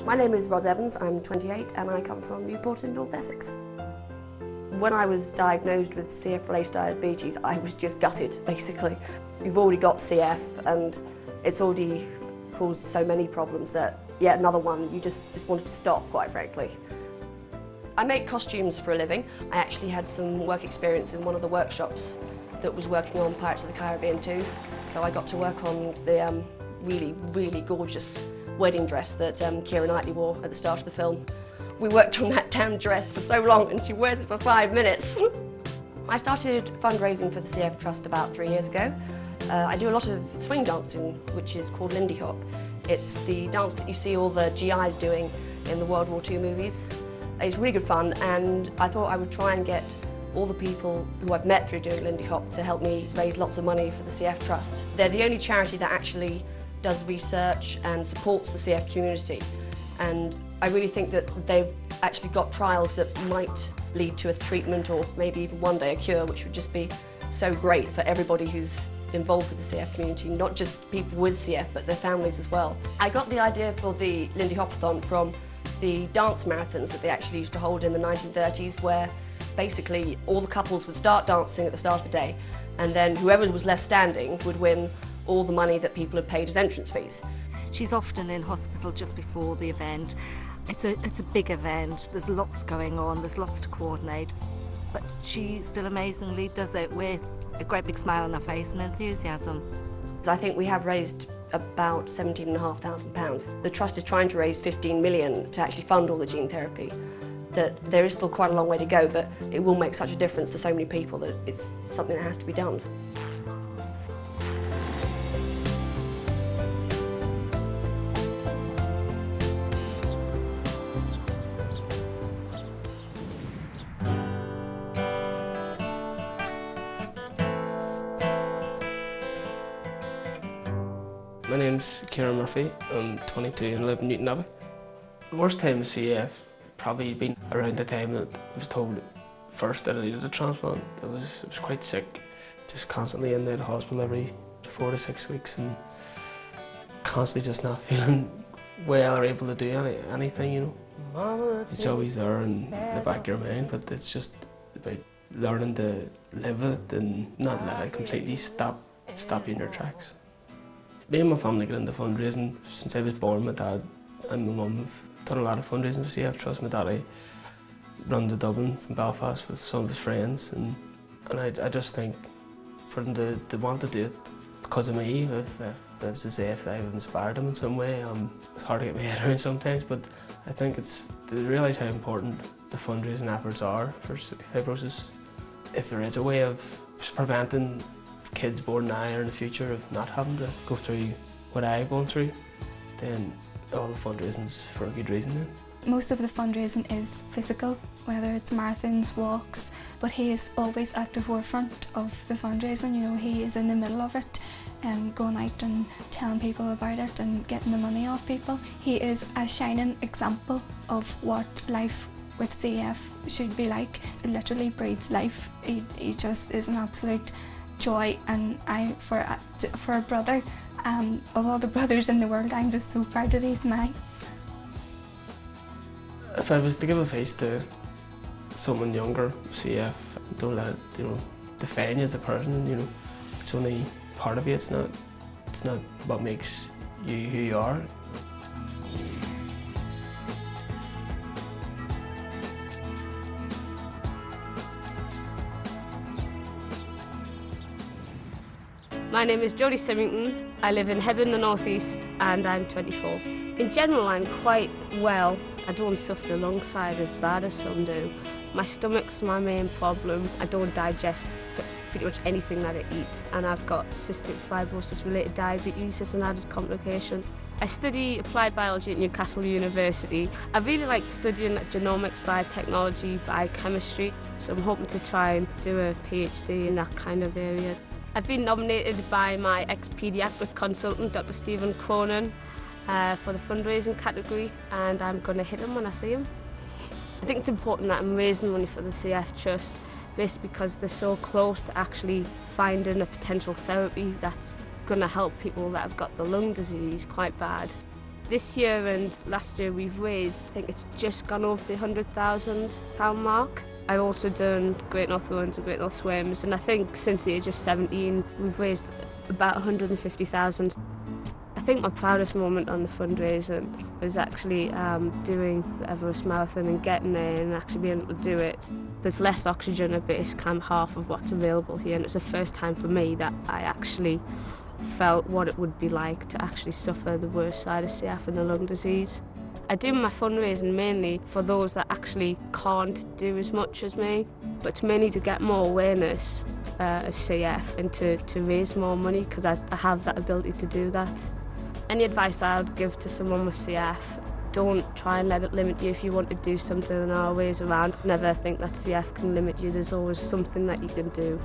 My name is Ros Evans, I'm 28 and I come from Newport in North Essex. When I was diagnosed with CF-related diabetes, I was just gutted, basically. You've already got CF and it's already caused so many problems that yet another one, you just wanted to stop, quite frankly. I make costumes for a living. I actually had some work experience in one of the workshops that was working on Pirates of the Caribbean 2. So I got to work on the really, really gorgeous wedding dress that Ciaran wore at the start of the film. We worked on that damn dress for so long and she wears it for 5 minutes. I started fundraising for the CF Trust about 3 years ago. I do a lot of swing dancing, which is called Lindy Hop. It's the dance that you see all the GIs doing in the World War II movies. It's really good fun and I thought I would try and get all the people who I've met through doing Lindy Hop to help me raise lots of money for the CF Trust. They're the only charity that actually does research and supports the CF community, and I really think that they've actually got trials that might lead to a treatment or maybe even one day a cure, which would just be so great for everybody who's involved with the CF community, not just people with CF but their families as well. I got the idea for the Lindy Hopathon from the dance marathons that they actually used to hold in the 1930s, where basically all the couples would start dancing at the start of the day and then whoever was left standing would win all the money that people had paid as entrance fees. She's often in hospital just before the event. It's a big event, there's lots going on, there's lots to coordinate, but she still amazingly does it with a great big smile on her face and enthusiasm. I think we have raised about £17,500. The Trust is trying to raise 15 million to actually fund all the gene therapy. That there is still quite a long way to go, but it will make such a difference to so many people that it's something that has to be done. My name's Ciaran Murphy, I'm 22 and live in Newton Abbey. The worst time with CF probably been around the time that I was told first that I needed a transplant. I was quite sick, just constantly in the hospital every 4 to 6 weeks and constantly just not feeling well or able to do anything, you know. It's always there in the back of your mind, but it's just about learning to live with it and not let it completely stop you in your tracks. Me and my family got into fundraising since I was born. My dad and my mum have done a lot of fundraising for CF Trust. My daddy run to Dublin from Belfast with some of his friends, and I just think for them to want to do it because of me, if to say if I've inspired them in some way, it's hard to get my head around sometimes, but I think it's to realise how important the fundraising efforts are for cystic fibrosis. If there is a way of preventing kids born now or in the future of not having to go through what I've gone through, then all the fundraising's for a good reason then. Most of the fundraising is physical, whether it's marathons, walks, but he is always at the forefront of the fundraising. You know, he is in the middle of it and going out and telling people about it and getting the money off people. He is a shining example of what life with CF should be like. He literally breathes life. He just is an absolute joy, and for a brother, of all the brothers in the world, I'm just so proud that he's mine. If I was to give a face to someone younger, CF, don't let it, you know, define you as a person. You know, it's only part of you. It's not what makes you who you are. My name is Jodie Sweetin. I live in Hebburn, the North East, and I'm 24. In general, I'm quite well. I don't suffer the lung side as bad as some do. My stomach's my main problem. I don't digest pretty much anything that I eat, and I've got cystic fibrosis related diabetes as an added complication. I study applied biology at Newcastle University. I really like studying genomics, biotechnology, biochemistry, so I'm hoping to try and do a PhD in that kind of area. I've been nominated by my ex-paediatric consultant, Dr. Stephen Cronin, for the fundraising category, and I'm going to hit him when I see him. I think it's important that I'm raising money for the CF Trust, basically because they're so close to actually finding a potential therapy that's going to help people that have got the lung disease quite bad. This year and last year we've raised, I think it's just gone over the £100,000 mark. I've also done Great North Runs and Great North Swims, and I think since the age of 17 we've raised about 150,000. I think my proudest moment on the fundraising was actually doing the Everest Marathon and getting there and actually being able to do it. There's less oxygen at base camp, half of what's available here, and it's the first time for me that I actually felt what it would be like to actually suffer the worst side of CF and the lung disease. I do my fundraising mainly for those that actually can't do as much as me, but it's mainly to get more awareness of CF and to raise more money, because I have that ability to do that. Any advice I would give to someone with CF, don't try and let it limit you. If you want to do something, there are ways around. Never think that CF can limit you. There's always something that you can do.